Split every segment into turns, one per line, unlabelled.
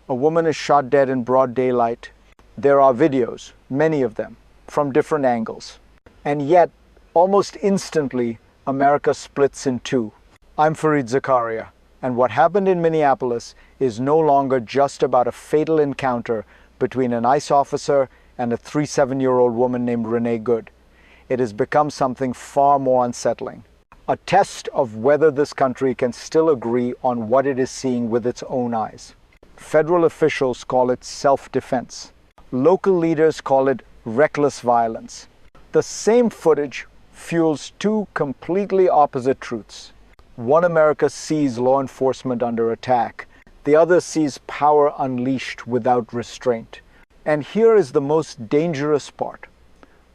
A woman is shot dead in broad daylight. There are videos, many of them, from different angles. And yet, almost instantly, America splits in two. I'm Fareed Zakaria, and what happened in Minneapolis is no longer just about a fatal encounter between an ICE officer and a 37-year-old woman named Renee Good. It has become something far more unsettling. A test of whether this country can still agree on what it is seeing with its own eyes. Federal officials call it self-defense. Local leaders call it reckless violence. The same footage fuels two completely opposite truths. One America sees law enforcement under attack. The other sees power unleashed without restraint. And here is the most dangerous part.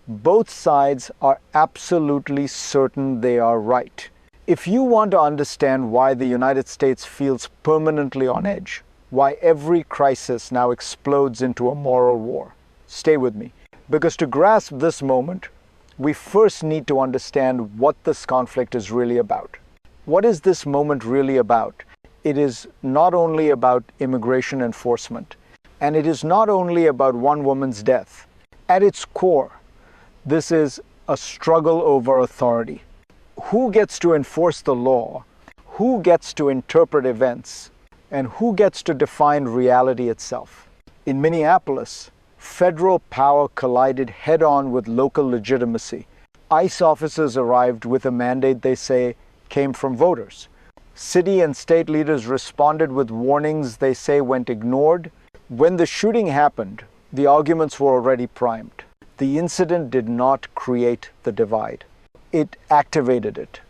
Both sides are absolutely certain they are right. If you want to understand why the United States feels permanently on edge, why every crisis now explodes into a moral war, stay with me. Because to grasp this moment, we first need to understand what this conflict is really about. What is this moment really about? It is not only about immigration enforcement, and it is not only about one woman's death. At its core, this is a struggle over authority. Who gets to enforce the law? Who gets to interpret events? And who gets to define reality itself? In Minneapolis, federal power collided head-on with local legitimacy. ICE officers arrived with a mandate they say came from voters. City and state leaders responded with warnings they say went ignored. When the shooting happened, the arguments were already primed. The incident did not create the divide. It activated it.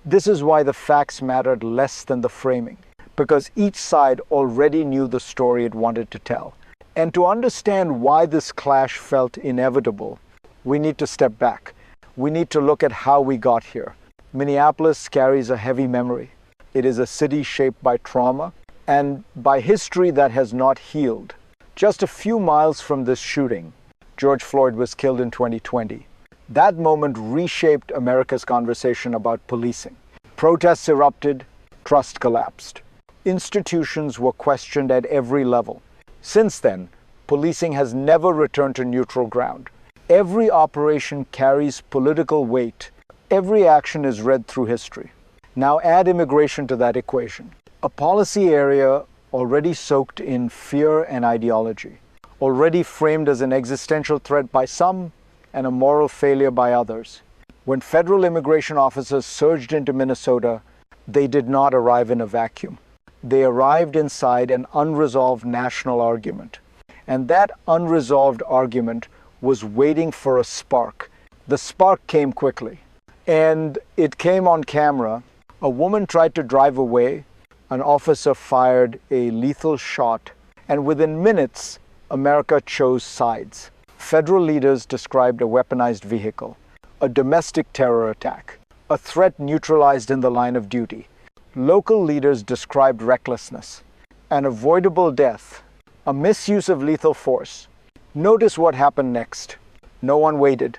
This is why the facts mattered less than the framing, because each side already knew the story it wanted to tell. And to understand why this clash felt inevitable, we need to step back. We need to look at how we got here. Minneapolis carries a heavy memory. It is a city shaped by trauma and by history that has not healed. Just a few miles from this shooting, George Floyd was killed in 2020. That moment reshaped America's conversation about policing. Protests erupted, trust collapsed. Institutions were questioned at every level. Since then, policing has never returned to neutral ground. Every operation carries political weight. Every action is read through history. Now add immigration to that equation. A policy area already soaked in fear and ideology, already framed as an existential threat by some and a moral failure by others. When federal immigration officers surged into Minnesota, they did not arrive in a vacuum. They arrived inside an unresolved national argument. And that unresolved argument was waiting for a spark. The spark came quickly. And it came on camera. A woman tried to drive away. An officer fired a lethal shot. And within minutes, America chose sides. Federal leaders described a weaponized vehicle, a domestic terror attack, a threat neutralized in the line of duty. Local leaders described recklessness, an avoidable death, a misuse of lethal force. Notice what happened next. No one waited.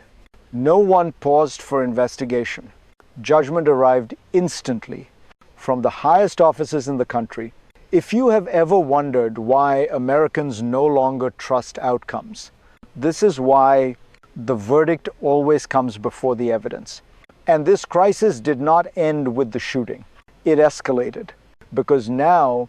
No one paused for investigation. Judgment arrived instantly from the highest offices in the country. If you have ever wondered why Americans no longer trust outcomes, this is why the verdict always comes before the evidence. And this crisis did not end with the shooting. It escalated because now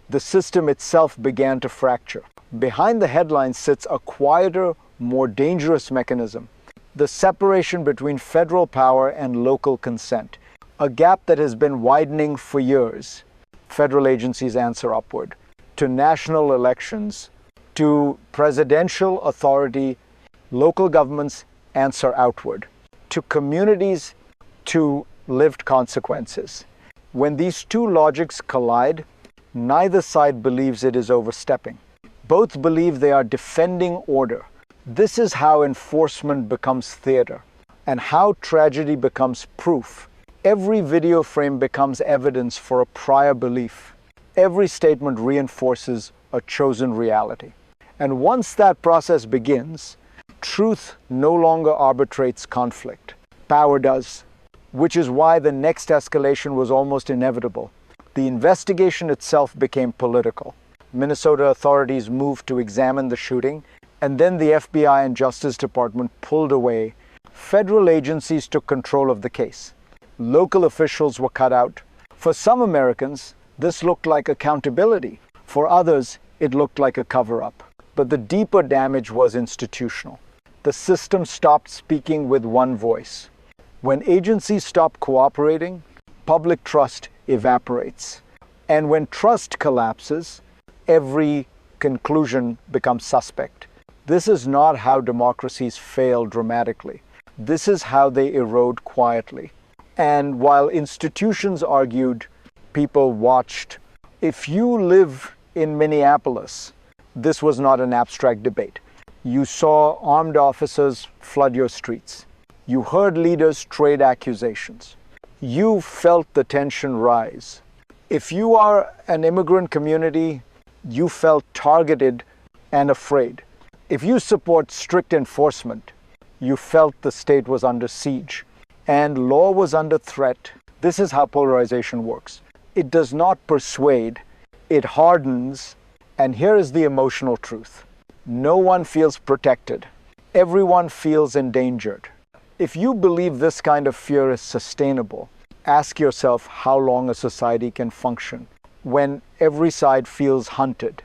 the system itself began to fracture. Behind the headlines sits a quieter, more dangerous mechanism, the separation between federal power and local consent, a gap that has been widening for years. Federal agencies answer upward. To national elections, to presidential authority, local governments answer outward. To communities, to lived consequences. When these two logics collide, neither side believes it is overstepping. Both believe they are defending order. This is how enforcement becomes theater, and how tragedy becomes proof. Every video frame becomes evidence for a prior belief. Every statement reinforces a chosen reality. And once that process begins, truth no longer arbitrates conflict. Power does, which is why the next escalation was almost inevitable. The investigation itself became political. Minnesota authorities moved to examine the shooting, and then the FBI and Justice Department pulled away. Federal agencies took control of the case. Local officials were cut out. For some Americans, this looked like accountability. For others, it looked like a cover-up. But the deeper damage was institutional. The system stopped speaking with one voice. When agencies stop cooperating, public trust evaporates. And when trust collapses, every conclusion becomes suspect. This is not how democracies fail dramatically. This is how they erode quietly. And while institutions argued, people watched. If you live in Minneapolis, this was not an abstract debate. You saw armed officers flood your streets. You heard leaders trade accusations. You felt the tension rise. If you are an immigrant community, you felt targeted and afraid. If you support strict enforcement, you felt the state was under siege and law was under threat. This is how polarization works. It does not persuade, it hardens, and here is the emotional truth. No one feels protected. Everyone feels endangered. If you believe this kind of fear is sustainable, ask yourself how long a society can function when every side feels hunted.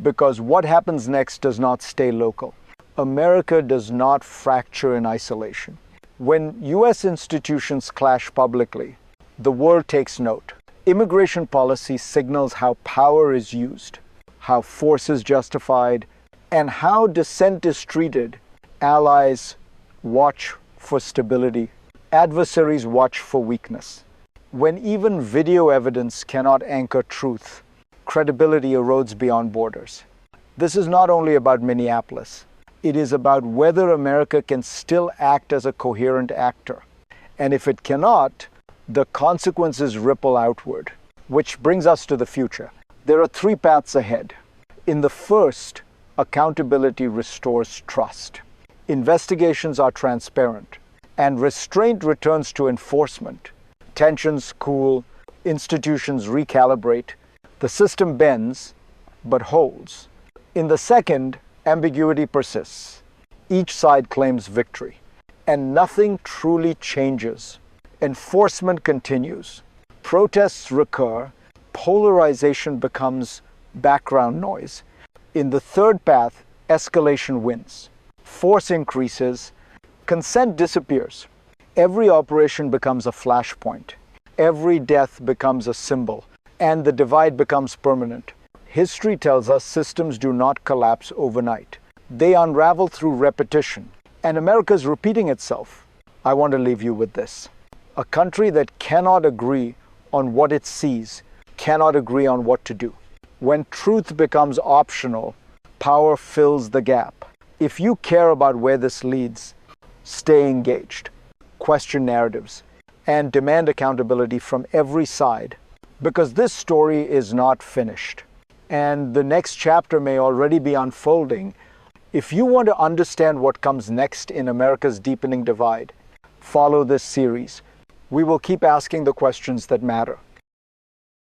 Because what happens next does not stay local. America does not fracture in isolation. When US institutions clash publicly, the world takes note. Immigration policy signals how power is used, how force is justified, and how dissent is treated. Allies watch for stability. Adversaries watch for weakness. When even video evidence cannot anchor truth, credibility erodes beyond borders. This is not only about Minneapolis. It is about whether America can still act as a coherent actor. And if it cannot, the consequences ripple outward, which brings us to the future. There are three paths ahead. In the first, accountability restores trust. Investigations are transparent, and restraint returns to enforcement. Tensions cool, institutions recalibrate, the system bends, but holds. In the second, ambiguity persists. Each side claims victory, and nothing truly changes. Enforcement continues. Protests recur. Polarization becomes background noise. In the third path, escalation wins. Force increases. Consent disappears. Every operation becomes a flashpoint. Every death becomes a symbol, and the divide becomes permanent. History tells us systems do not collapse overnight. They unravel through repetition, and America is repeating itself. I want to leave you with this. A country that cannot agree on what it sees cannot agree on what to do. When truth becomes optional, power fills the gap. If you care about where this leads, stay engaged, question narratives, and demand accountability from every side, because this story is not finished. And the next chapter may already be unfolding. If you want to understand what comes next in America's deepening divide, follow this series. We will keep asking the questions that matter.